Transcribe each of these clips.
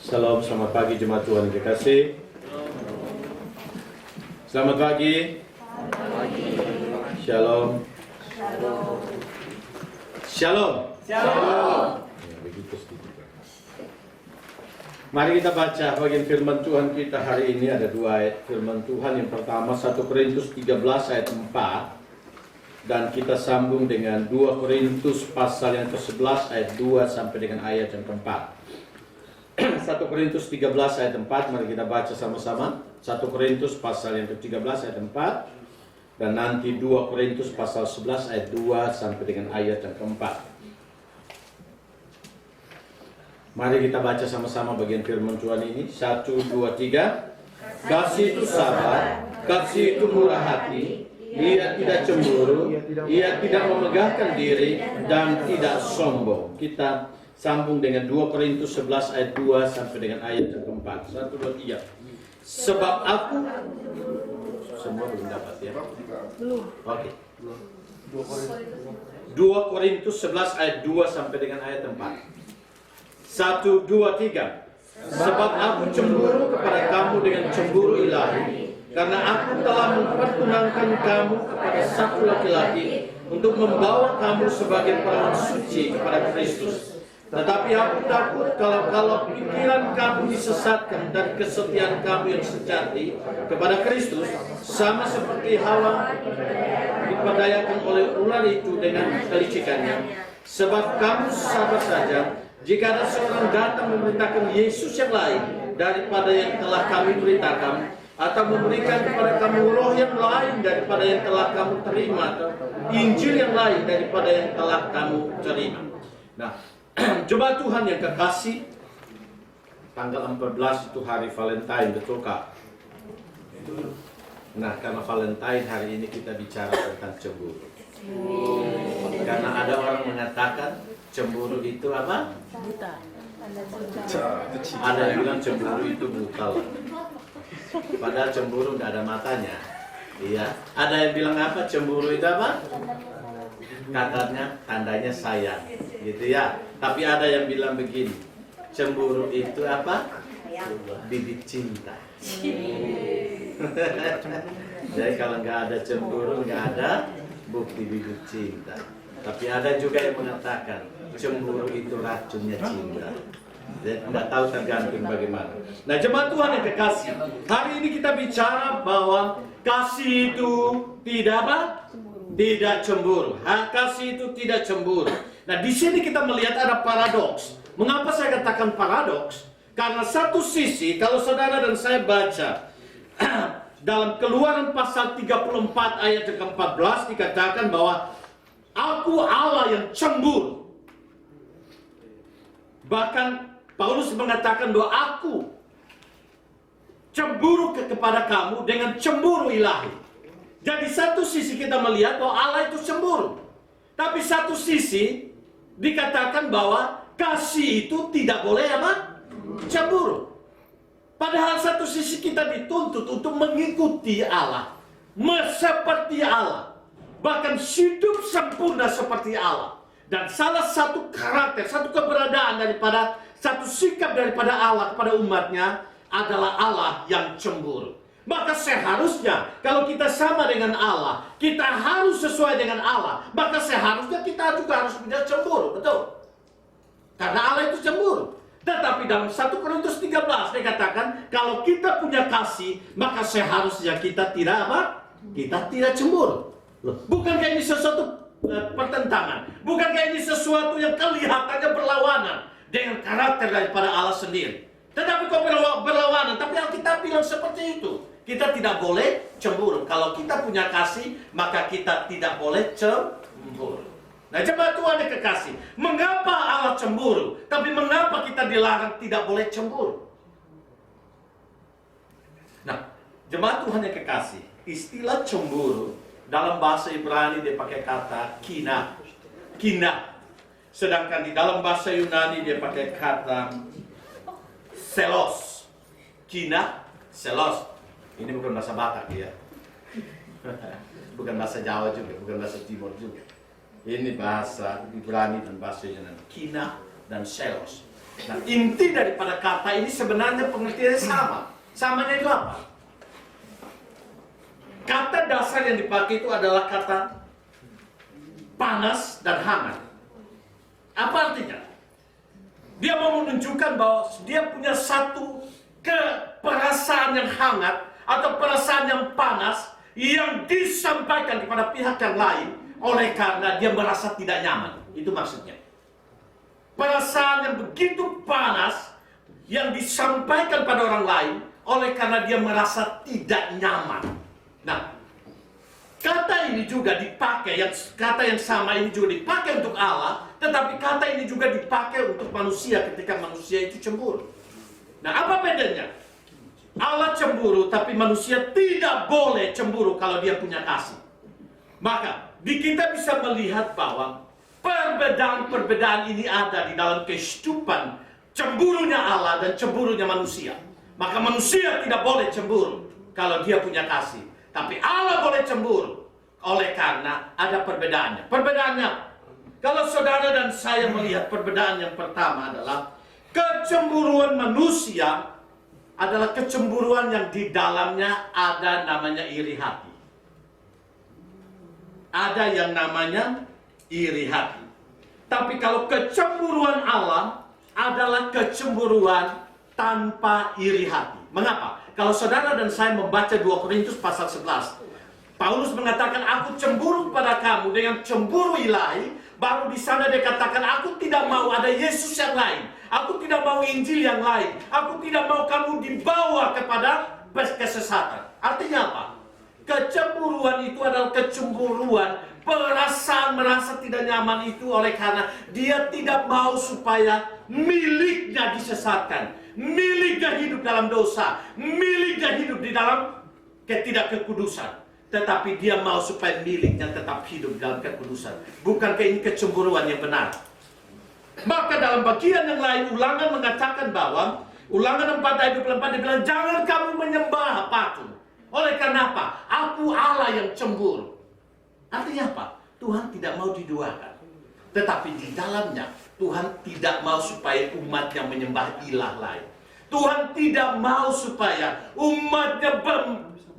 Salam, selamat pagi jemaat Tuhan yang dikasih. Selamat pagi. Shalom. Shalom. Mari kita baca bagian firman Tuhan kita hari ini. Ada dua ayat firman Tuhan. Yang pertama 1 Korintus 13 ayat 4. Dan kita sambung dengan 2 Korintus pasal yang ke-11 ayat 2 sampai dengan ayat yang ke-4. 1 Korintus 13 ayat 4, mari kita baca sama-sama. 1 Korintus pasal yang ke-13 ayat 4 dan nanti 2 Korintus pasal 11 ayat 2 sampai dengan ayat yang ke-4. Mari kita baca sama-sama bagian firman Tuhan ini. 1, 2, 3. Kasih itu sabar, kasih itu murah hati, ia tidak cemburu, ia tidak memegahkan diri dan tidak sombong. Kita sambung dengan 2 Korintus 11 ayat 2 sampai dengan ayat yang keempat. 1, 2, 3. Sebab aku semua belum dapat ya? Belum. Oke. 2 Korintus 11 ayat 2 sampai dengan ayat 4. 1, 2, 3. Sebab aku cemburu kepada kamu dengan cemburu ilahi, karena aku telah mempertunangkan kamu kepada satu laki-laki untuk membawa kamu sebagai perawan suci kepada Kristus. Tetapi aku takut kalau pikiran kamu disesatkan dan kesetiaan kamu yang sejati kepada Kristus sama seperti Hawa diperdayakan oleh ular itu dengan kelicikannya. Sebab kamu sabar saja jika ada seorang datang memerintahkan Yesus yang lain daripada yang telah kami beritakan, atau memberikan kepada kamu roh yang lain daripada yang telah kamu terima, atau Injil yang lain daripada yang telah kamu terima. Nah, jemaat Tuhan yang kekasih, tanggal 14 itu hari Valentine, betul Kak? Nah, karena Valentine hari ini kita bicara tentang cemburu. Karena ada orang mengatakan cemburu itu apa? Buta. Ada yang bilang cemburu itu buta. Padahal cemburu nggak ada matanya. Iya. Ada yang bilang apa? Cemburu itu apa? Katanya tandanya sayang, gitu ya. Tapi ada yang bilang begini, cemburu itu apa? Bibit cinta. Jadi kalau nggak ada cemburu, nggak ada bukti bibit cinta. Tapi ada juga yang mengatakan cemburu itu racunnya cinta. Jadi nggak tahu, tergantung bagaimana. Nah, jemaat Tuhan yang kekasih, hari ini kita bicara bahwa kasih itu tidak apa? Tidak cemburu. Kasih itu tidak cemburu. Nah, di sini kita melihat ada paradoks. Mengapa saya katakan paradoks? Karena satu sisi, kalau saudara dan saya baca dalam Keluaran pasal 34 ayat ke-14 dikatakan bahwa aku Allah yang cemburu. Bahkan Paulus mengatakan bahwa aku cemburu kepada kamu dengan cemburu ilahi. Jadi satu sisi kita melihat bahwa Allah itu cemburu. Tapi satu sisi dikatakan bahwa kasih itu tidak boleh apa? Cemburu. Padahal satu sisi kita dituntut untuk mengikuti Allah. Seperti Allah. Bahkan hidup sempurna seperti Allah. Dan salah satu karakter, satu keberadaan daripada, satu sikap daripada Allah kepada umatnya adalah Allah yang cemburu. Maka seharusnya kalau kita sama dengan Allah, kita harus sesuai dengan Allah. Maka seharusnya kita juga harus punya cemburu, betul? Karena Allah itu cemburu. Tetapi dalam 1 Korintus 13 dikatakan kalau kita punya kasih, maka seharusnya kita tidak apa? Kita tidak cemburu. Loh, bukankah ini sesuatu pertentangan? Bukankah ini sesuatu yang kelihatannya berlawanan dengan karakter daripada Allah sendiri? Tetapi kok berlawanan? Tapi Alkitab bilang seperti itu. Kita tidak boleh cemburu. Kalau kita punya kasih, maka kita tidak boleh cemburu. Nah, jemaat Tuhan yang kekasih, mengapa Allah cemburu? Tapi mengapa kita dilarang tidak boleh cemburu? Nah, jemaat Tuhan yang kekasih, istilah cemburu dalam bahasa Ibrani dia pakai kata kina. Kina. Sedangkan di dalam bahasa Yunani dia pakai kata selos. Kina, selos. Ini bukan bahasa Batak ya. Bukan bahasa Jawa juga, bukan bahasa Timur juga. Ini bahasa Ibrani dan bahasa Yunani. Kina dan selos. Nah, inti daripada kata ini sebenarnya pengertiannya sama. Samanya itu apa? Kata dasar yang dipakai itu adalah kata panas dan hangat. Apa artinya? Dia mau menunjukkan bahwa dia punya satu perasaan yang hangat atau perasaan yang panas yang disampaikan kepada pihak yang lain oleh karena dia merasa tidak nyaman. Itu maksudnya. Perasaan yang begitu panas yang disampaikan pada orang lain oleh karena dia merasa tidak nyaman. Nah, kata ini juga dipakai, kata yang sama ini juga dipakai untuk Allah, tetapi kata ini juga dipakai untuk manusia ketika manusia itu cemburu. Nah, apa bedanya? Allah cemburu, tapi manusia tidak boleh cemburu kalau dia punya kasih. Maka, kita bisa melihat bahwa perbedaan-perbedaan ini ada di dalam kehidupan cemburunya Allah dan cemburunya manusia. Maka manusia tidak boleh cemburu kalau dia punya kasih. Tapi Allah boleh cemburu oleh karena ada perbedaannya. Perbedaannya, kalau saudara dan saya melihat perbedaan yang pertama adalah kecemburuan manusia adalah kecemburuan yang di dalamnya ada namanya iri hati. Ada yang namanya iri hati. Tapi kalau kecemburuan Allah adalah kecemburuan tanpa iri hati. Mengapa? Kalau saudara dan saya membaca 2 Korintus pasal 11, Paulus mengatakan, aku cemburu pada kamu dengan cemburu ilahi. Baru di sana dia katakan, aku tidak mau ada Yesus yang lain. Aku tidak mau Injil yang lain. Aku tidak mau kamu dibawa kepada kesesatan. Artinya apa? Kecemburuan itu adalah kecemburuan, perasaan merasa tidak nyaman itu oleh karena dia tidak mau supaya miliknya disesatkan, miliknya hidup dalam dosa, miliknya hidup di dalam ketidakkekudusan. Tetapi dia mau supaya miliknya tetap hidup dalam kekudusan. Bukankah ini kecemburuan yang benar? Maka dalam bagian yang lain Ulangan mengatakan bahwa Ulangan 4 ayat 24 dia bilang, jangan kamu menyembah patung. Oleh karena apa? Aku Allah yang cemburu. Artinya apa? Tuhan tidak mau diduakan. Tetapi di dalamnya Tuhan tidak mau supaya umatnya menyembah ilah lain. Tuhan tidak mau supaya umatnya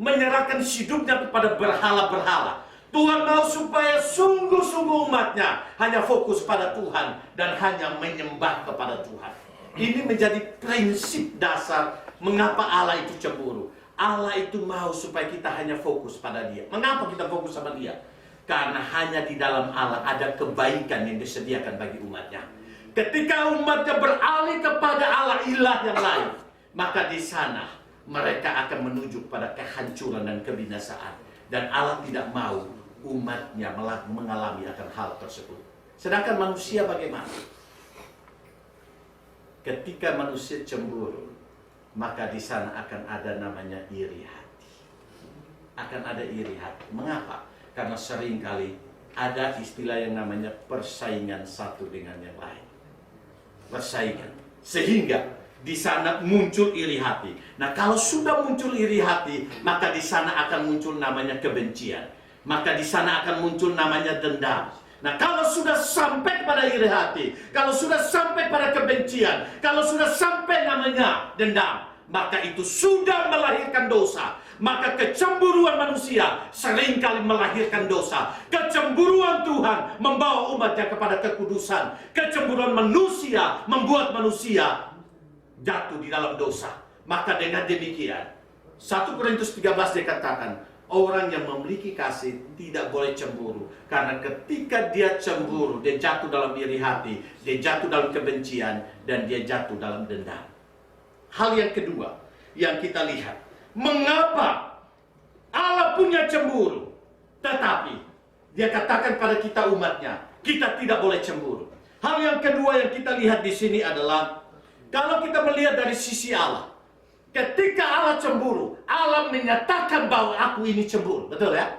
menyerahkan hidupnya kepada berhala-berhala. Tuhan mau supaya sungguh-sungguh umatnya hanya fokus pada Tuhan dan hanya menyembah kepada Tuhan. Ini menjadi prinsip dasar mengapa Allah itu cemburu. Allah itu mau supaya kita hanya fokus pada Dia. Mengapa kita fokus sama Dia? Karena hanya di dalam Allah ada kebaikan yang disediakan bagi umatnya. Ketika umatnya beralih kepada Allah ilah yang lain, maka di sana mereka akan menuju pada kehancuran dan kebinasaan. Dan Allah tidak mau umatnya mengalami akan hal tersebut. Sedangkan manusia bagaimana? Ketika manusia cemburu, maka di sana akan ada namanya iri hati. Akan ada iri hati. Mengapa? Karena seringkali ada istilah yang namanya persaingan satu dengan yang lain. Persaingan. Sehingga di sana muncul iri hati. Nah, kalau sudah muncul iri hati, maka di sana akan muncul namanya kebencian. Maka di sana akan muncul namanya dendam. Nah, kalau sudah sampai pada iri hati, kalau sudah sampai pada kebencian, kalau sudah sampai namanya dendam, maka itu sudah melahirkan dosa. Maka kecemburuan manusia seringkali melahirkan dosa. Kecemburuan Tuhan membawa umatnya kepada kekudusan. Kecemburuan manusia membuat manusia jatuh di dalam dosa. Maka dengan demikian 1 Korintus 13 dikatakan, orang yang memiliki kasih tidak boleh cemburu. Karena ketika dia cemburu, dia jatuh dalam iri hati, dia jatuh dalam kebencian, dan dia jatuh dalam dendam. Hal yang kedua yang kita lihat, mengapa Allah punya cemburu, tetapi Dia katakan pada kita umatnya, kita tidak boleh cemburu. Hal yang kedua yang kita lihat di sini adalah, kalau kita melihat dari sisi Allah, ketika Allah cemburu, Allah menyatakan bahwa aku ini cemburu. Betul ya?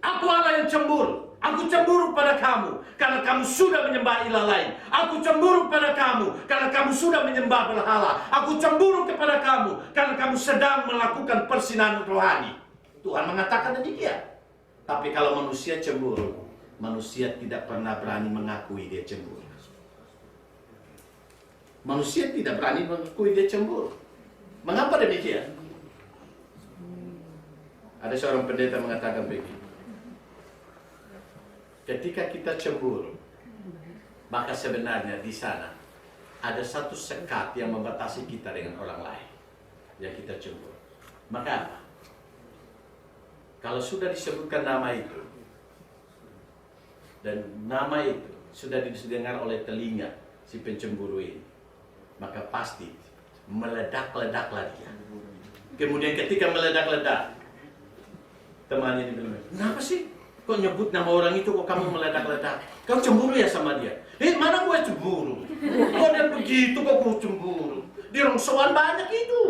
Aku Allah yang cemburu. Aku cemburu pada kamu karena kamu sudah menyembah ilah lain. Aku cemburu pada kamu karena kamu sudah menyembah berhala. Aku cemburu kepada kamu karena kamu sedang melakukan persinahan rohani. Tuhan mengatakan demikian. Tapi kalau manusia cemburu, manusia tidak pernah berani mengakui dia cemburu. Manusia tidak berani mengakui dia cemburu. Mengapa demikian? Ada seorang pendeta mengatakan begini. Ketika kita cemburu, maka sebenarnya di sana ada satu sekat yang membatasi kita dengan orang lain yang kita cemburu. Maka apa? Kalau sudah disebutkan nama itu, dan nama itu sudah didengar oleh telinga si pencemburu ini, maka pasti meledak-ledaklah dia. Kemudian ketika meledak-ledak, temannya bilang, kenapa sih? Kok nyebut nama orang itu, kok kamu meledak-ledak? Kau cemburu ya sama dia? Mana gue cemburu? Kok dia begitu, kok gue cemburu? Di rongsoan banyak itu.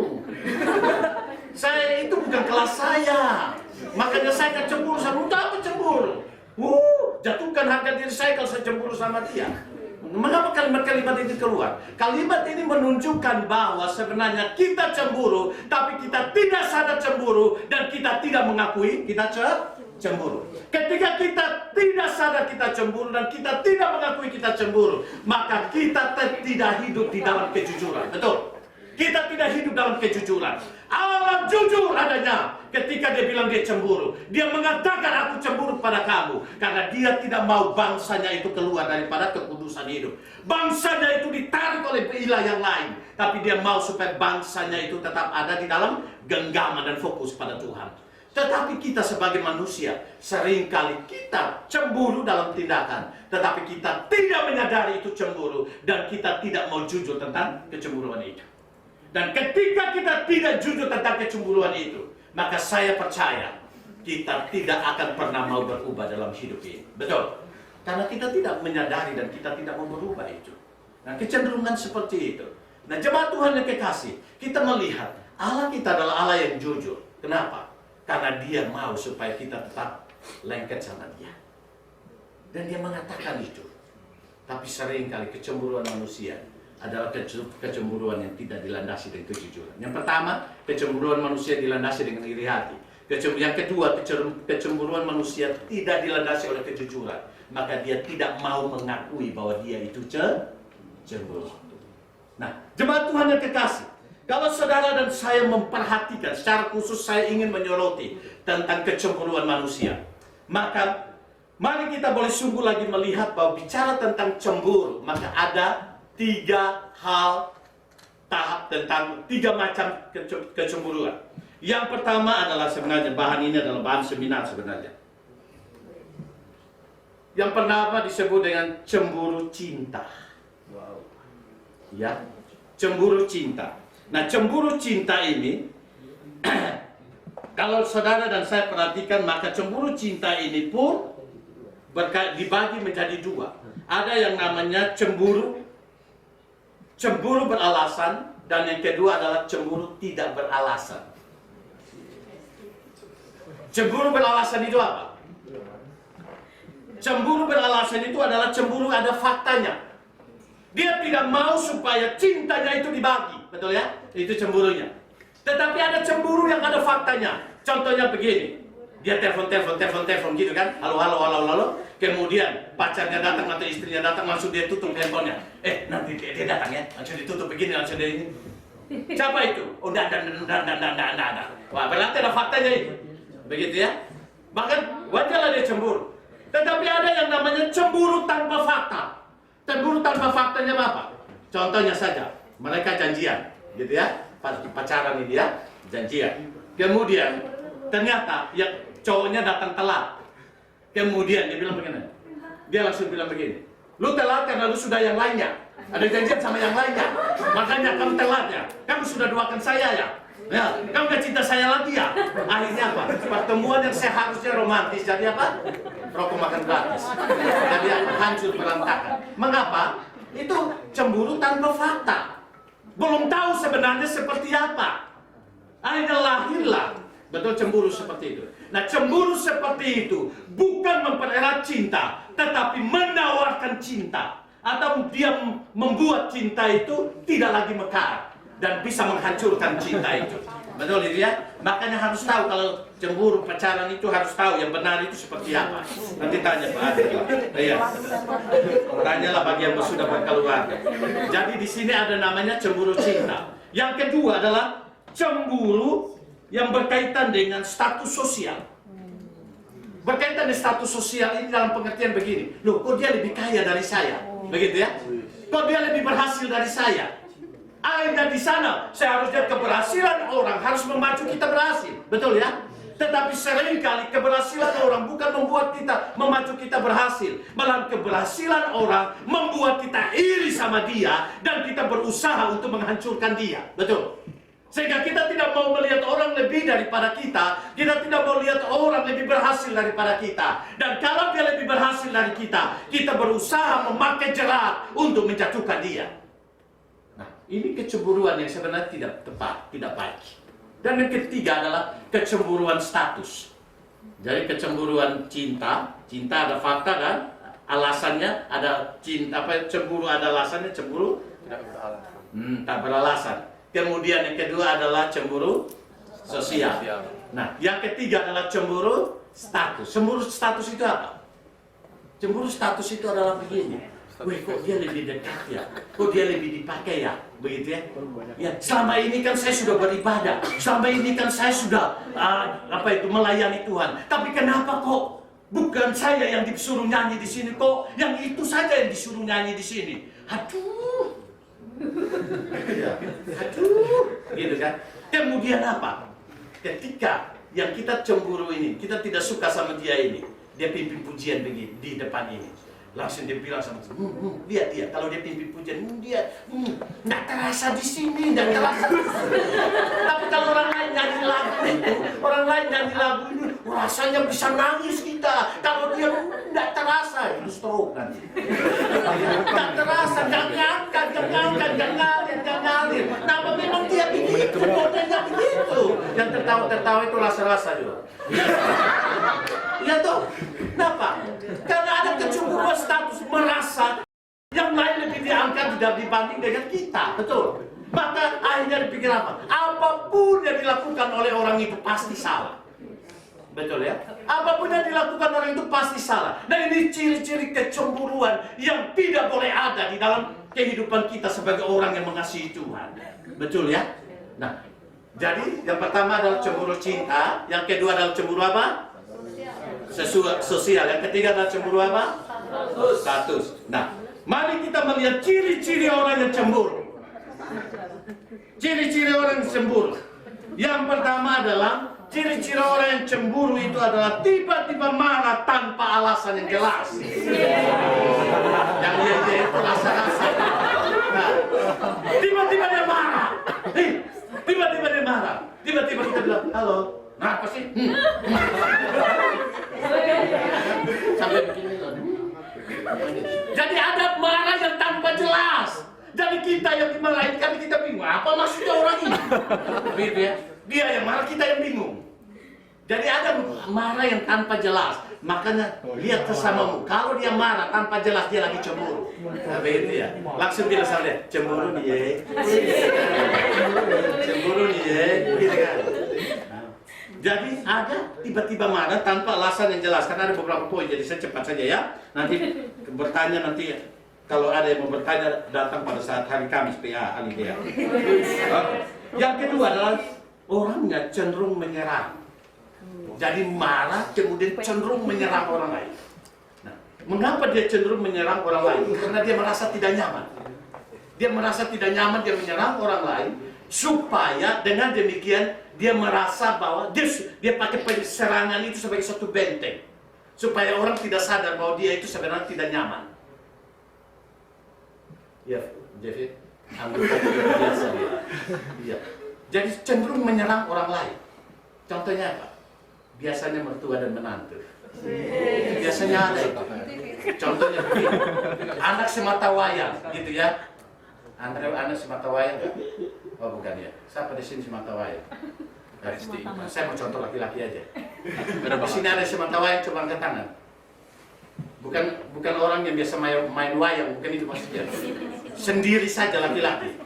Saya itu bukan kelas saya. Makanya saya akan cemburu sama dia. Apa cemburu? Jatuhkan harga diri saya kalau saya cemburu sama dia. Mengapa kalimat-kalimat ini keluar? Kalimat ini menunjukkan bahwa sebenarnya kita cemburu, tapi kita tidak sadar cemburu, dan kita tidak mengakui kita cemburu. Ketika kita tidak sadar kita cemburu dan kita tidak mengakui kita cemburu, maka kita tidak hidup di dalam kejujuran. Betul? Kita tidak hidup dalam kejujuran. Allah jujur adanya ketika dia bilang dia cemburu. Dia mengatakan aku cemburu pada kamu. Karena dia tidak mau bangsanya itu keluar daripada kekudusan hidup. Bangsanya itu ditarik oleh ilah yang lain. Tapi dia mau supaya bangsanya itu tetap ada di dalam genggaman dan fokus pada Tuhan. Tetapi kita sebagai manusia, seringkali kita cemburu dalam tindakan. Tetapi kita tidak menyadari itu cemburu. Dan kita tidak mau jujur tentang kecemburuan itu. Dan ketika kita tidak jujur tentang kecemburuan itu, maka saya percaya kita tidak akan pernah mau berubah dalam hidup ini. Betul? Karena kita tidak menyadari dan kita tidak mau berubah itu. Nah, kecenderungan seperti itu. Nah, jemaat Tuhan yang kekasih, kita melihat Allah kita adalah Allah yang jujur. Kenapa? Karena dia mau supaya kita tetap lengket sama dia. Dan dia mengatakan itu. Tapi seringkali kecemburuan manusia adalah kecemburuan yang tidak dilandasi dengan kejujuran. Yang pertama, kecemburuan manusia dilandasi dengan iri hati. Yang kedua, kecemburuan manusia tidak dilandasi oleh kejujuran. Maka dia tidak mau mengakui bahwa dia itu cemburu. Nah, jemaat Tuhan yang kekasih, kalau saudara dan saya memperhatikan, secara khusus saya ingin menyoroti tentang kecemburuan manusia, maka mari kita boleh sungguh lagi melihat bahwa bicara tentang cemburu, maka ada 3 hal tahap tentang 3 macam kecemburuan. Yang pertama adalah sebenarnya bahan ini adalah bahan seminar sebenarnya. Yang pertama disebut dengan cemburu cinta. Ya, cemburu cinta. Nah, cemburu cinta ini kalau saudara dan saya perhatikan, maka cemburu cinta ini pun dibagi menjadi 2. Ada yang namanya cemburu beralasan, dan yang kedua adalah cemburu tidak beralasan. Cemburu beralasan itu apa? Cemburu beralasan itu adalah cemburu ada faktanya. Dia tidak mau supaya cintanya itu dibagi, betul ya? Itu cemburunya. Tetapi ada cemburu yang ada faktanya. Contohnya begini, dia telepon gitu kan, halo. Kemudian pacarnya datang atau istrinya datang, langsung dia tutup handphonenya. Nanti dia datang ya, langsung ditutup begini, langsung dia ini. Siapa itu? Oh, enggak. Wah, berarti ada faktanya itu. Begitu ya? Bahkan wajarlah dia cemburu. Tetapi ada yang namanya cemburu tanpa fakta. Cemburu tanpa faktanya apa? Contohnya saja, mereka janjian, gitu ya? Pacaran ini dia, janjian. Kemudian ternyata yang cowoknya datang telat. Kemudian dia bilang begini. Dia langsung bilang begini. Lu telat karena lu sudah yang lainnya. Ada janjian sama yang lainnya. Makanya kamu telat ya. Kamu sudah duakan saya ya. Ya, kamu gak cinta saya lagi ya. Akhirnya apa? Pertemuan yang seharusnya romantis jadi apa? Rokok makan gratis. Jadi hancur berantakan. Mengapa? Itu cemburu tanpa fakta. Belum tahu sebenarnya seperti apa. Akhirnya lahirlah betul cemburu seperti itu. Nah, cemburu seperti itu bukan mempererat cinta, tetapi menawarkan cinta. Atau dia membuat cinta itu tidak lagi mekar dan bisa menghancurkan cinta itu. Betul itu ya? Makanya harus tahu kalau cemburu pacaran itu harus tahu yang benar itu seperti apa. Nanti tanya Pak Adil lah. Iya. Tanyalah bagi yang sudah berkeluarga. Jadi di sini ada namanya cemburu cinta. Yang kedua adalah cemburu yang berkaitan dengan status sosial. Berkaitan dengan status sosial ini dalam pengertian begini. Loh, kok dia lebih kaya dari saya? Begitu ya? Kok dia lebih berhasil dari saya? Ada di sana, seharusnya keberhasilan orang harus memacu kita berhasil. Betul ya? Tetapi seringkali keberhasilan orang bukan membuat kita memacu kita berhasil. Malah keberhasilan orang membuat kita iri sama dia dan kita berusaha untuk menghancurkan dia. Betul? Sehingga kita tidak mau melihat orang lebih daripada kita. Kita tidak mau lihat orang lebih berhasil daripada kita. Dan kalau dia lebih berhasil dari kita berusaha memakai jerat untuk menjatuhkan dia. Nah, ini kecemburuan yang sebenarnya tidak tepat, tidak baik. Dan yang ketiga adalah kecemburuan status. Jadi kecemburuan cinta ada fakta kan? Alasannya ada cinta, cemburu ada alasannya, cemburu tak beralasan. Kemudian yang kedua adalah cemburu sosial. Nah, yang ketiga adalah cemburu status. Cemburu status itu apa? Cemburu status itu adalah begini. Wih, kok dia lebih dekat ya? Kok dia lebih dipakai ya? Begitu ya? Ya, selama ini kan saya sudah beribadah. Selama ini kan saya sudah melayani Tuhan. Tapi kenapa kok bukan saya yang disuruh nyanyi di sini, kok yang itu saja yang disuruh nyanyi di sini? Aduh. Aduh, gitu kan? Kemudian apa? Ketika yang kita cemburu ini, kita tidak suka sama dia ini, dia pimpin pujian begini di depan ini. Langsung dia bilang sama lihat dia, kalau dia pimpin pujian, dia nggak terasa di sini, nggak terasa. Tapi kalau orang lain nyanyi lagu itu, rasanya bisa nangis kita. Kalau dia nggak terasa, itu stroke nanti. Nggak terasa, nggak ngalir. Nah, memang dia begitu, modelnya begitu. Yang tertawa itu rasa-rasa juga. Iya toh, kenapa? Karena ada kecemburuan status, merasa yang lain lebih diangkat dibanding dengan kita, betul? Maka akhirnya dipikir apa? Apapun yang dilakukan oleh orang itu pasti salah. Betul ya? Apapun yang dilakukan orang itu pasti salah. Dan ini ciri-ciri kecemburuan yang tidak boleh ada di dalam kehidupan kita sebagai orang yang mengasihi Tuhan. Betul ya? Nah, jadi yang pertama adalah cemburu cinta, yang kedua adalah cemburu apa? Sosial. Yang ketiga adalah cemburu apa? Status. Nah, mari kita melihat ciri-ciri orang yang cemburu. Ciri-ciri orang yang cemburu. Yang pertama adalah ciri-ciri orang yang cemburu itu adalah tiba-tiba marah tanpa alasan yang jelas. Yang dia itu rasa-rasa. Nah, tiba-tiba dia marah. Tiba-tiba dia marah. Tiba-tiba kita bilang, halo. Nah, apa sih? Sampai begini loh. Jadi ada marah yang tanpa jelas. Jadi kita yang dimarahin, kami kita bingung. Apa maksudnya orang ini? Begitu ya. Dia yang marah, kita yang bingung. Jadi ada marah yang tanpa jelas. Makanya lihat sesamamu. Kalau dia marah tanpa jelas, dia lagi cemburu. Nah, begitu ya. Langsung bilang sama dia, cemburu nih ya. Cemburu nih ya. Begitu kan. Jadi ada tiba-tiba marah tanpa alasan yang jelas. Karena ada beberapa poin, jadi saya cepat saja ya. Nanti bertanya nanti kalau ada yang mau bertanya datang pada saat hari Kamis PA hari PA. Yang kedua adalah orangnya cenderung menyerang. Jadi marah kemudian cenderung menyerang orang lain. Nah, mengapa dia cenderung menyerang orang lain? Karena dia merasa tidak nyaman. Dia merasa tidak nyaman, dia menyerang orang lain supaya dengan demikian dia merasa bahwa dia pakai serangan itu sebagai suatu benteng supaya orang tidak sadar bahwa dia itu sebenarnya tidak nyaman. Ya, Jeffy, ambil kopi biasa dia. Ya. Jadi cenderung menyerang orang lain. Contohnya apa? Biasanya mertua dan menantu. Biasanya ada itu. Contohnya begini, anak semata wayang, gitu ya. Anak semata wayang nggak? Oh bukan ya. Siapa di sini semata wayang? Saya mau contoh laki-laki aja. Di sini ada semata wayang, coba angkat tangan. Bukan orang yang biasa main wayang, bukan itu maksudnya. Sendiri saja laki-laki.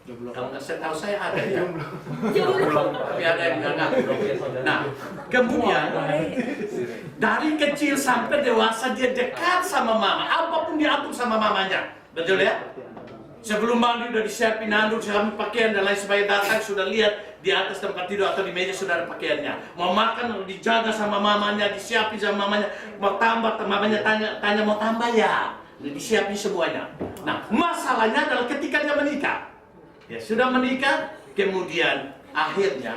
Kalau nggak saya tahu saya ada ya. Tapi ada yang nggak ngaku. Nah, kemudian dari kecil sampai dewasa dia dekat sama mama. Apapun diatur sama mamanya. Betul ya? Sebelum mandi udah disiapin handuk, siapin pakaian dan lain sebagainya, datang sudah lihat di atas tempat tidur atau di meja sudah ada pakaiannya. Mau makan dijaga sama mamanya, disiapin sama mamanya. Mau tambah, mamanya tanya mau tambah ya. Disiapin semuanya. Nah, masalahnya adalah ketika dia menikah. Ya, sudah menikah, kemudian akhirnya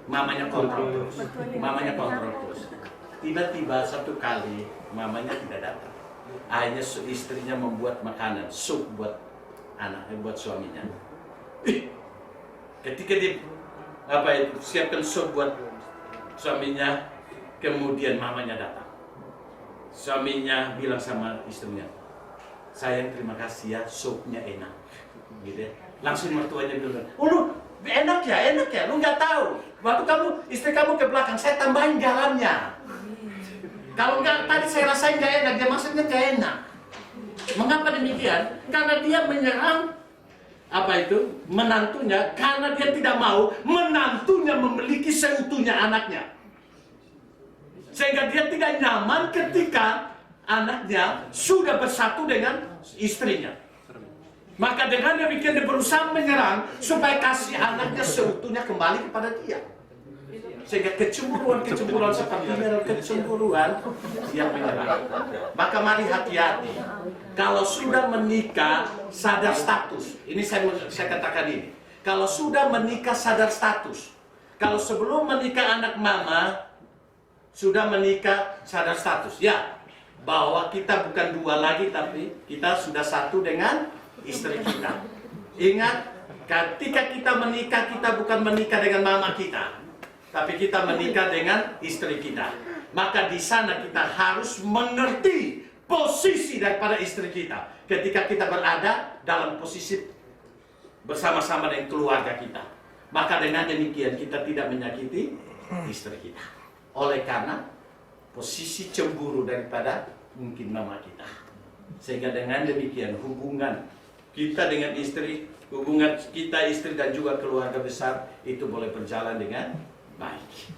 mamanya kontrol terus. Mamanya kontrol terus. Tiba-tiba satu kali mamanya tidak datang. Akhirnya istrinya membuat makanan, sup buat anaknya, buat suaminya. Ketika dia siapkan sup buat suaminya, kemudian mamanya datang. Suaminya bilang sama istrinya, sayang terima kasih ya, supnya enak. Gitu ya. Langsung mertuanya bilang, oh lu enak ya, lu nggak tahu. Waktu istri kamu ke belakang, saya tambahin garamnya. Kalau nggak tadi saya rasain nggak enak, dia maksudnya nggak enak. Mengapa demikian? Karena dia menyerang menantunya, karena dia tidak mau menantunya memiliki seutuhnya anaknya. Sehingga dia tidak nyaman ketika anaknya sudah bersatu dengan istrinya. Maka dengan demikian dia berusaha menyerang supaya kasih anaknya seutuhnya kembali kepada dia. Sehingga kecemburuan seperti ini adalah kecemburuan yang menyerang. Maka mari hati-hati. Kalau sudah menikah sadar status. Ini saya katakan ini. Kalau sudah menikah sadar status. Kalau sebelum menikah anak mama sudah menikah sadar status. Ya, bahwa kita bukan dua lagi tapi kita sudah satu dengan istri kita. Ingat, ketika kita menikah, kita bukan menikah dengan mama kita, tapi kita menikah dengan istri kita. Maka di sana kita harus mengerti posisi daripada istri kita. Ketika kita berada dalam posisi bersama-sama dengan keluarga kita. Maka dengan demikian kita tidak menyakiti istri kita. Oleh karena posisi cemburu daripada mungkin mama kita. Sehingga dengan demikian hubungan kita dengan istri, hubungan kita istri dan juga keluarga besar itu boleh berjalan dengan baik.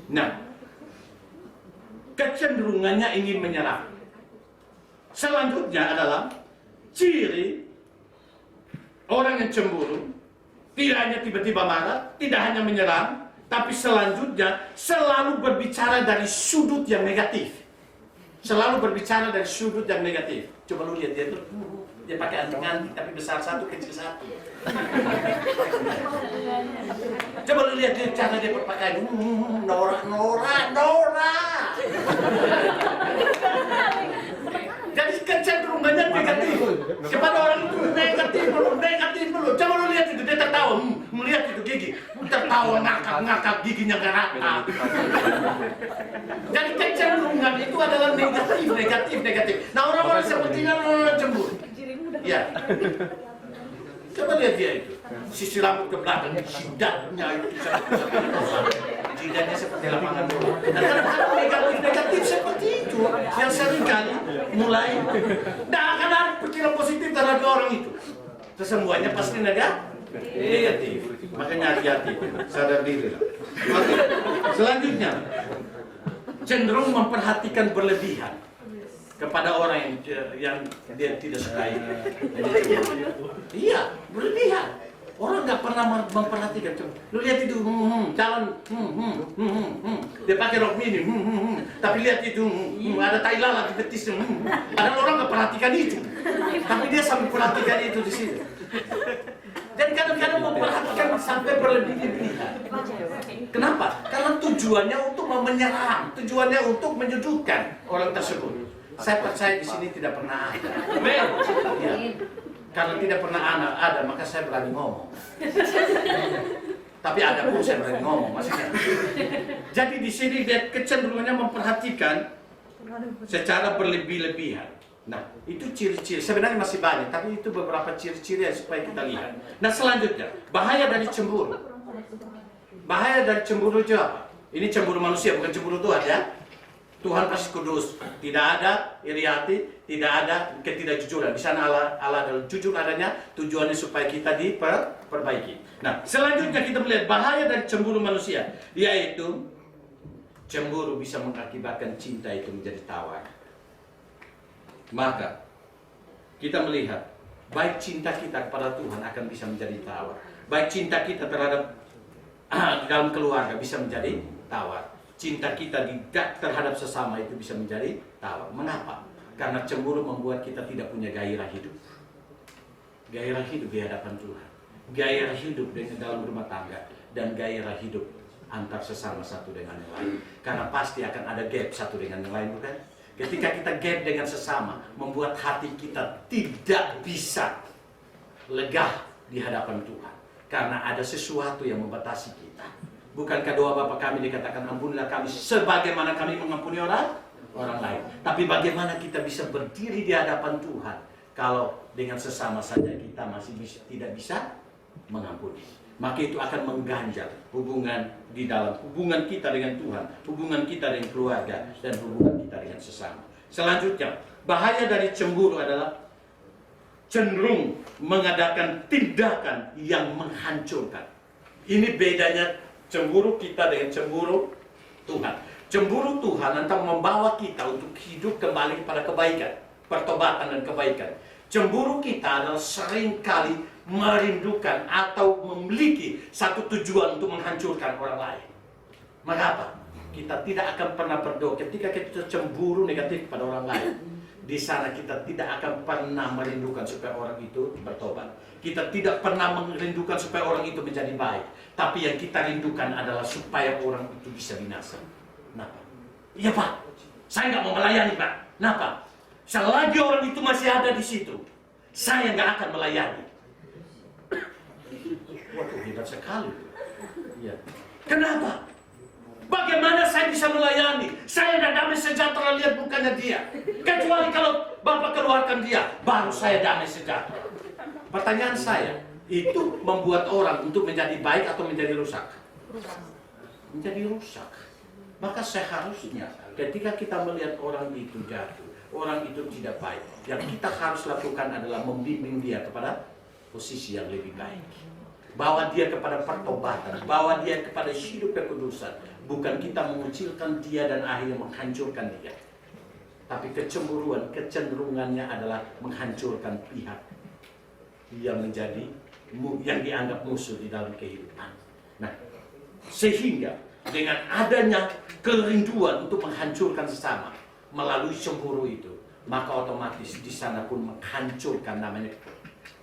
Nah, kecenderungannya ingin menyerang. Selanjutnya adalah ciri orang yang cemburu. Tidak hanya tiba-tiba marah, tidak hanya menyerang, tapi selanjutnya selalu berbicara dari sudut yang negatif. Selalu berbicara dari sudut yang negatif. Coba lu lihat dia tuh. Dia pakai anting-anting tapi besar satu, kecil satu. Coba lu lihat dia cara dia berpakaian. Nora. Jadi kecenderungannya negatif. Kepada orang itu negatif dulu. Coba lu lihat itu dia tertawa, melihat itu gigi, tertawa ngakak giginya nggak rata. Jadi kecenderungan itu adalah negatif. Nah orang-orang sepertinya cemburu. Ya. Coba lihat dia itu. Sisi rambut ke belakang, jidatnya itu jidatnya seperti lapangan bola. Nah, kadang-kadang negatif seperti itu yang seringkali mulai. Nah, karena pikiran positif terhadap orang itu. Semuanya pasti negatif. Makanya hati-hati, sadar diri lah. Oke. Selanjutnya, cenderung memperhatikan berlebihan kepada orang yang dia tidak sukai. Iya, berlebihan. Orang nggak pernah memperhatikan. Lu lihat itu, jalan, dia pakai rok mini, tapi lihat itu, ada tai lalat di betisnya. Padahal orang nggak perhatikan itu, tapi dia sampai perhatikan itu di sini. Dan kadang-kadang memperhatikan sampai berlebihan. Kenapa? Karena tujuannya untuk menyerang, tujuannya untuk menyudutkan orang tersebut. Saya percaya di sini tidak pernah ada. Ya. Karena tidak pernah ada, maka saya berani ngomong. Tapi ada pun saya berani ngomong, maksudnya. Jadi di sini dia kecenderungannya memperhatikan secara berlebih-lebihan. Nah, itu ciri-ciri. Sebenarnya masih banyak, tapi itu beberapa ciri-ciri yang supaya kita lihat. Nah, selanjutnya, bahaya dari cemburu. Bahaya dari cemburu itu apa? Ini cemburu manusia, bukan cemburu Tuhan ya. Tuhan kasih kudus, tidak ada iri hati, tidak ada ketidakjujuran. Di sana Allah adalah jujur adanya, tujuannya supaya kita diperbaiki. Nah, selanjutnya kita melihat bahaya dari cemburu manusia, yaitu cemburu bisa mengakibatkan cinta itu menjadi tawar. Maka kita melihat baik cinta kita kepada Tuhan akan bisa menjadi tawar, baik cinta kita terhadap di dalam keluarga bisa menjadi tawar. Cinta kita terhadap sesama itu bisa menjadi tawar. Mengapa? Karena cemburu membuat kita tidak punya gairah hidup. Gairah hidup di hadapan Tuhan. Gairah hidup dengan dalam rumah tangga. Dan gairah hidup antar sesama satu dengan yang lain. Karena pasti akan ada gap satu dengan yang lain, bukan? Ketika kita gap dengan sesama, membuat hati kita tidak bisa lega di hadapan Tuhan. Karena ada sesuatu yang membatasi kita. Bukankah doa Bapa kami dikatakan, ampunilah kami sebagaimana kami mengampuni orang lain. Tapi bagaimana kita bisa berdiri di hadapan Tuhan kalau dengan sesama saja kita masih tidak bisa mengampuni. Maka itu akan mengganjal hubungan di dalam hubungan kita dengan Tuhan, hubungan kita dengan keluarga, dan hubungan kita dengan sesama. Selanjutnya, bahaya dari cemburu adalah cenderung mengadakan tindakan yang menghancurkan. Ini bedanya cemburu kita dengan cemburu Tuhan. Cemburu Tuhan akan membawa kita untuk hidup kembali kepada kebaikan, pertobatan dan kebaikan. Cemburu kita adalah seringkali merindukan atau memiliki satu tujuan untuk menghancurkan orang lain. Mengapa? Kita tidak akan pernah berdoa ketika kita cemburu negatif pada orang lain. Di sana kita tidak akan pernah merindukan supaya orang itu bertobat. Kita tidak pernah merindukan supaya orang itu menjadi baik. Tapi yang kita rindukan adalah supaya orang itu bisa binasa. Kenapa? Iya Pak, saya nggak mau melayani Pak. Kenapa? Selagi orang itu masih ada di situ, saya nggak akan melayani. Waduh, hebat sekali. Ya. Kenapa? Bagaimana saya bisa melayani? Saya tidak damai sejahtera lihat mukanya dia. Kecuali kalau Bapak keluarkan dia, baru saya damai sejahtera. Pertanyaan saya, itu membuat orang untuk menjadi baik atau menjadi rusak? Menjadi rusak. Maka seharusnya ketika kita melihat orang itu jatuh, orang itu tidak baik, yang kita harus lakukan adalah membimbing dia kepada posisi yang lebih baik. Bawa dia kepada pertobatan, bawa dia kepada hidup kekudusan. Bukan kita mengucilkan dia dan akhirnya menghancurkan dia. Tapi kecemburuan, kecenderungannya adalah menghancurkan pihak yang dianggap musuh di dalam kehidupan. Nah, sehingga dengan adanya kerinduan untuk menghancurkan sesama melalui cemburu itu, maka otomatis di sana pun menghancurkan namanya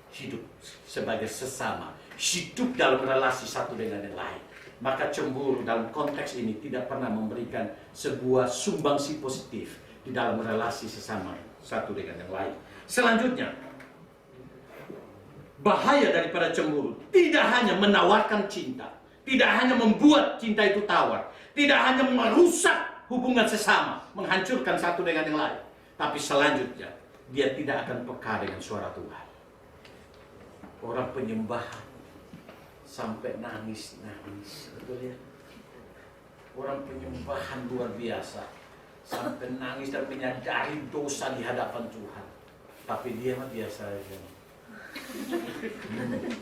hidup sebagai sesama, hidup dalam relasi satu dengan yang lain. Maka cemburu dalam konteks ini tidak pernah memberikan sebuah sumbangsi positif di dalam relasi sesama satu dengan yang lain. Selanjutnya, bahaya daripada cemburu tidak hanya menawarkan cinta, tidak hanya membuat cinta itu tawar, tidak hanya merusak hubungan sesama, menghancurkan satu dengan yang lain, tapi selanjutnya dia tidak akan peka dengan suara Tuhan. Orang penyembahan sampai nangis, betul ya? Orang penyembahan luar biasa sampai nangis dan menyadari dosa di hadapan Tuhan, tapi dia mah biasa aja.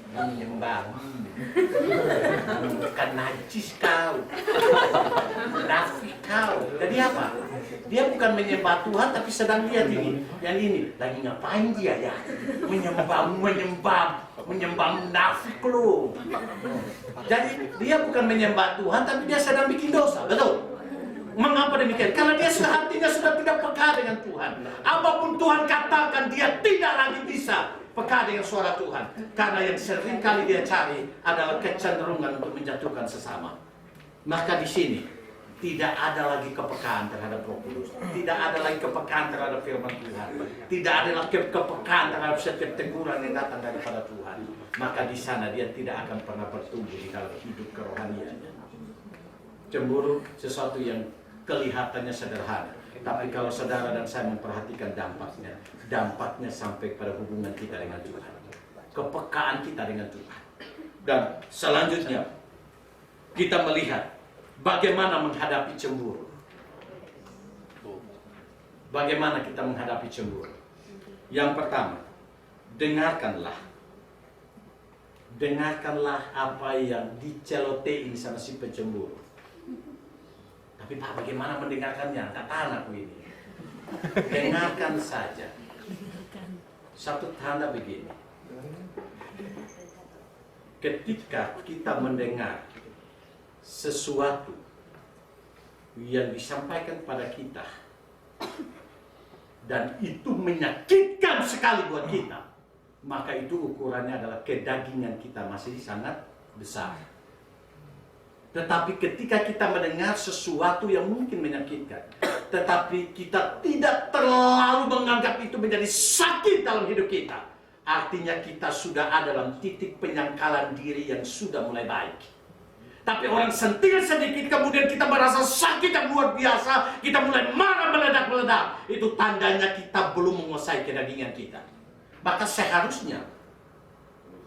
Menyembah, kan najis kau, munafik kau. Jadi apa? Dia bukan menyembah Tuhan, tapi sedang lihat ini, yang ini lagi ngapain dia ya? Menyembah munafik lu. Jadi dia bukan menyembah Tuhan, tapi dia sedang bikin dosa, betul? Mengapa demikian? Karena dia hatinya sudah tidak peka dengan Tuhan. Apapun Tuhan katakan, dia tidak lagi bisa peka dengan suara Tuhan. Karena yang sering kali dia cari adalah kecenderungan untuk menjatuhkan sesama. Maka di sini tidak ada lagi kepekaan terhadap Roh Kudus. Tidak ada lagi kepekaan terhadap firman Tuhan. Tidak ada lagi kepekaan terhadap setiap teguran yang datang daripada Tuhan. Maka di sana dia tidak akan pernah bertumbuh di dalam hidup kerohaniannya. Cemburu sesuatu yang kelihatannya sederhana. Tapi kalau saudara dan saya memperhatikan dampaknya sampai pada hubungan kita dengan Tuhan. Kepekaan kita dengan Tuhan. Dan selanjutnya, kita melihat bagaimana menghadapi cemburu. bagaimana kita menghadapi cemburu. Yang pertama, dengarkanlah. Dengarkanlah apa yang dicelotein sama si pencemburu. Tapi Pak, bagaimana mendengarkannya? Tak tahan aku ini. Dengarkan saja. Satu tanda begini. Ketika kita mendengar sesuatu yang disampaikan pada kita dan itu menyakitkan sekali buat kita, maka itu ukurannya adalah kedagingan kita masih sangat besar. Tetapi ketika kita mendengar sesuatu yang mungkin menyakitkan, tetapi kita tidak terlalu menganggap itu menjadi sakit dalam hidup kita, artinya kita sudah ada dalam titik penyangkalan diri yang sudah mulai baik. Tapi orang sentil sedikit, kemudian kita merasa sakit yang luar biasa, kita mulai marah meledak-meledak, itu tandanya kita belum menguasai kedagingan kita. Maka seharusnya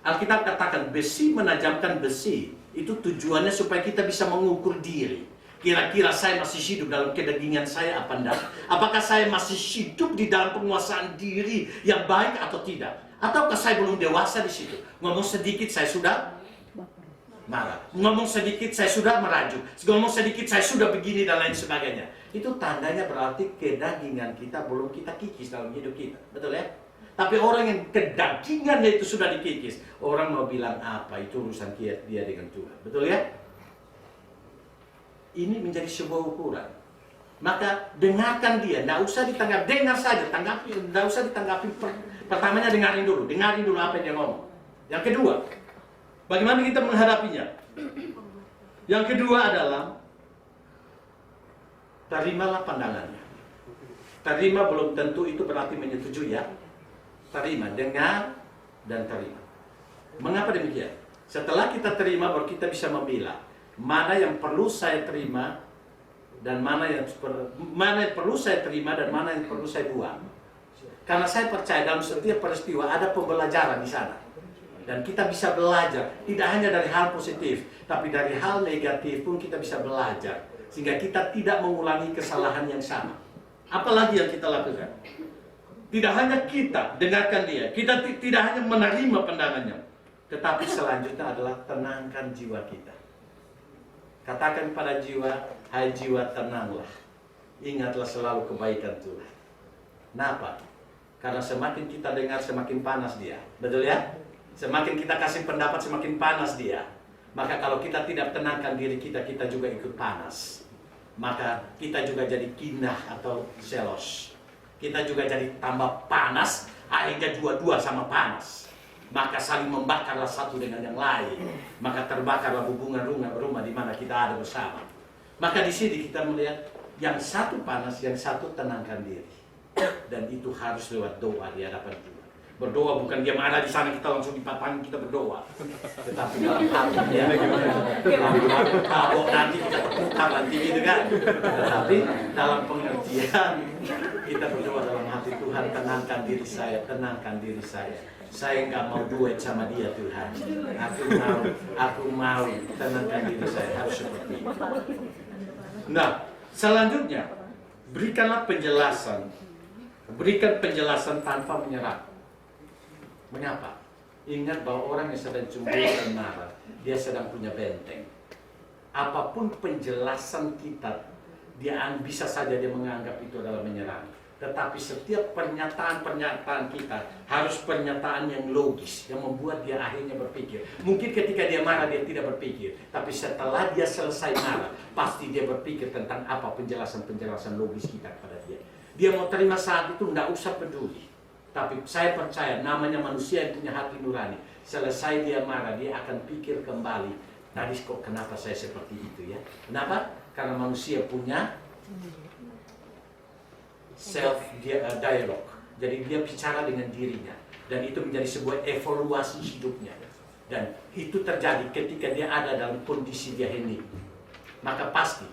Alkitab katakan besi menajamkan besi, itu tujuannya supaya kita bisa mengukur diri. Kira-kira saya masih hidup dalam kedagingan saya apa enggak? Apakah saya masih hidup di dalam penguasaan diri yang baik atau tidak? Ataukah saya belum dewasa di situ? Ngomong sedikit saya sudah marah, ngomong sedikit saya sudah merajuk, ngomong sedikit saya sudah begini dan lain sebagainya. Itu tandanya berarti kedagingan kita belum kita kikis dalam hidup kita. Betul ya? Tapi orang yang kedagingannya itu sudah dikikis, orang mau bilang apa, itu urusan dia dengan Tuhan. Betul ya? Ini menjadi sebuah ukuran. Maka dengarkan dia, tidak usah ditanggapi, dengar saja, tanggapi, tidak usah ditanggapi. Pertamanya dengarin dulu apa yang dia ngomong. Yang kedua, bagaimana kita menghadapinya? Yang kedua adalah terimalah pandangannya. Terima belum tentu itu berarti menyetujui ya. Terima, dengar dan terima. Mengapa demikian? Setelah kita terima baru kita bisa memilah mana yang perlu saya terima dan mana yang perlu saya terima dan mana yang perlu saya buang. Karena saya percaya dalam setiap peristiwa ada pembelajaran di sana. Dan kita bisa belajar, tidak hanya dari hal positif, tapi dari hal negatif pun kita bisa belajar. Sehingga kita tidak mengulangi kesalahan yang sama. Apalagi yang kita lakukan? Tidak hanya kita dengarkan dia, kita tidak hanya menerima pandangannya, tetapi selanjutnya adalah tenangkan jiwa kita. Katakan pada jiwa, hai jiwa tenanglah, ingatlah selalu kebaikan Tuhan. Kenapa? Karena semakin kita dengar semakin panas dia, betul ya? Semakin kita kasih pendapat semakin panas dia. Maka kalau kita tidak tenangkan diri kita, kita juga ikut panas. Maka kita juga jadi kinah atau selos. Kita juga jadi tambah panas, akhirnya dua-dua sama panas. Maka saling membakarlah satu dengan yang lain. Maka terbakarlah hubungan rumah di mana kita ada bersama. Maka di sini kita melihat yang satu panas, yang satu tenangkan diri. Dan itu harus lewat doa di hadapan Tuhan. Berdoa bukan dia marah di sana kita langsung dipatangin kita berdoa. Tetapi dalam hati ya, kalau nanti kita berputar nanti gitu kan. Tetapi dalam pengertian kita berdoa dalam hati, Tuhan tenangkan diri saya, tenangkan diri saya. Saya nggak mau duet sama dia Tuhan. Aku mau tenangkan diri saya, harus seperti itu. Nah, selanjutnya berikanlah penjelasan. Berikan penjelasan tanpa menyerah. Mengapa? Ingat bahwa orang yang sedang cemburu dan marah, dia sedang punya benteng. Apapun penjelasan kita, dia bisa saja dia menganggap itu adalah menyerang. Tetapi setiap pernyataan kita harus pernyataan yang logis, yang membuat dia akhirnya berpikir. Mungkin ketika dia marah dia tidak berpikir, tapi setelah dia selesai marah, pasti dia berpikir tentang apa penjelasan-penjelasan logis kita kepada dia. Dia mau terima saat itu, tidak usah peduli. Tapi saya percaya namanya manusia yang punya hati nurani. Selesai dia marah, dia akan pikir kembali. Tadi kok kenapa saya seperti itu ya? Kenapa? Karena manusia punya self dialogue. Jadi dia bicara dengan dirinya. Dan itu menjadi sebuah evaluasi hidupnya. Dan itu terjadi ketika dia ada dalam kondisi dia hening. Maka pasti,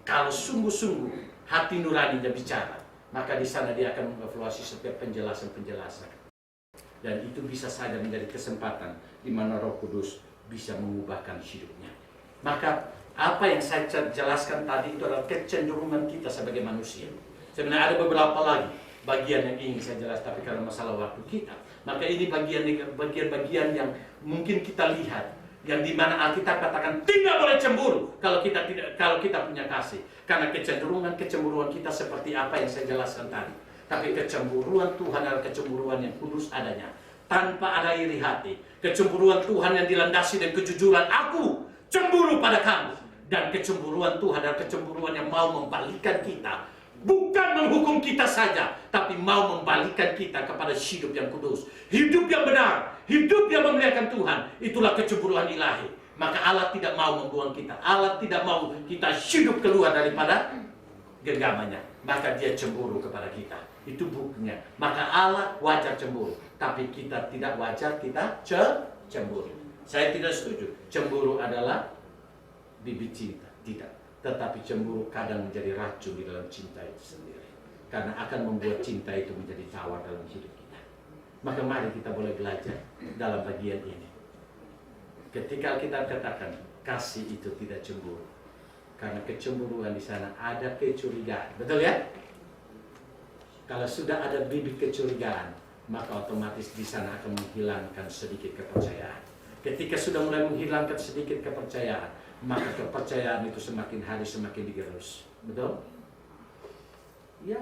kalau sungguh-sungguh hati nuraninya bicara, maka di sana dia akan mengevaluasi setiap penjelasan-penjelasan. Dan itu bisa saja menjadi kesempatan di mana Roh Kudus bisa mengubahkan hidupnya. Maka apa yang saya jelaskan tadi itu adalah kecenderungan kita sebagai manusia. Sebenarnya ada beberapa lagi bagian yang ingin saya jelas, tapi karena masalah waktu kita, maka ini bagian-bagian yang mungkin kita lihat, yang dimana Alkitab katakan tidak boleh cemburu kalau kita punya kasih, karena kecemburuan kita seperti apa yang saya jelaskan tadi. Tapi kecemburuan Tuhan adalah kecemburuan yang kudus adanya, tanpa ada iri hati. Kecemburuan Tuhan yang dilandasi dengan kejujuran. Aku cemburu pada kamu. Dan kecemburuan Tuhan adalah kecemburuan yang mau membalikkan kita, bukan menghukum kita saja, tapi mau membalikkan kita kepada hidup yang kudus, hidup yang benar, hidup yang memuliakan Tuhan. Itulah kecemburuan ilahi. Maka Allah tidak mau membuang kita. Allah tidak mau kita hidup keluar daripada genggamannya. Maka dia cemburu kepada kita. Itu buktinya. Maka Allah wajar cemburu, tapi kita tidak wajar kita cemburu. Saya tidak setuju. Cemburu adalah bibit cinta. Tidak. Tetapi cemburu kadang menjadi racun di dalam cinta itu sendiri. Karena akan membuat cinta itu menjadi tawar dalam hidup kita. Maka mari kita boleh belajar dalam bagian ini. Ketika kita katakan kasih itu tidak cemburu, karena kecemburuan di sana ada kecurigaan. Betul ya? Kalau sudah ada bibit kecurigaan, maka otomatis di sana akan menghilangkan sedikit kepercayaan. Ketika sudah mulai menghilangkan sedikit kepercayaan, maka kepercayaan itu semakin hari semakin digerus. Betul? Ya.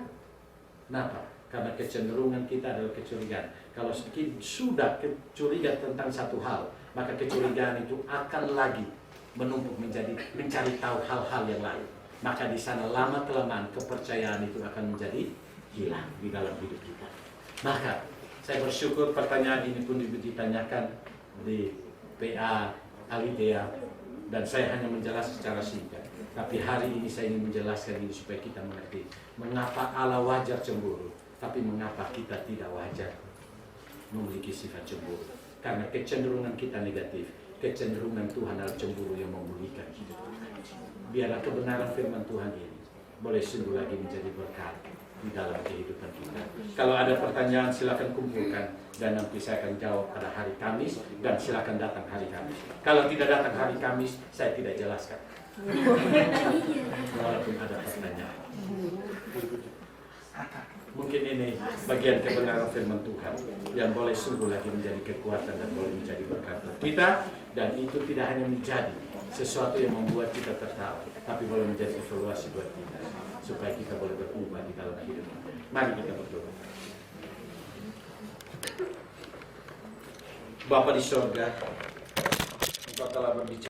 Kenapa? Karena kecenderungan kita adalah kecurigaan. Kalau sudah kecurigaan tentang satu hal, maka kecurigaan itu akan lagi menumpuk mencari tahu hal-hal yang lain. Maka di sana lama-kelamaan kepercayaan itu akan menjadi hilang di dalam hidup kita. Maka saya bersyukur pertanyaan ini pun ditanyakan di PA Alitea, dan saya hanya menjelaskan secara singkat. Tapi hari ini saya ingin menjelaskan ini supaya kita mengerti mengapa Allah wajar cemburu, tapi mengapa kita tidak wajar memiliki sifat cemburu. Karena kecenderungan kita negatif. Kecenderungan Tuhan adalah cemburu yang memulihkan hidup kita. Biarlah kebenaran firman Tuhan ini boleh sungguh lagi menjadi berkat di dalam kehidupan kita. Kalau ada pertanyaan silakan kumpulkan, dan nanti saya akan jawab pada hari Kamis, dan silakan datang hari Kamis. Kalau tidak datang hari Kamis, saya tidak jelaskan. Walaupun ada pertanyaan. Mungkin ini bagian kebenaran firman Tuhan yang boleh sungguh lagi menjadi kekuatan dan boleh menjadi berkat buat kita, dan itu tidak hanya menjadi sesuatu yang membuat kita tertawa, tapi boleh menjadi evaluasi buat kita supaya kita boleh berubah di dalam hidup. Mari kita berdoa. Bapa di sorga, Engkau telah berbicara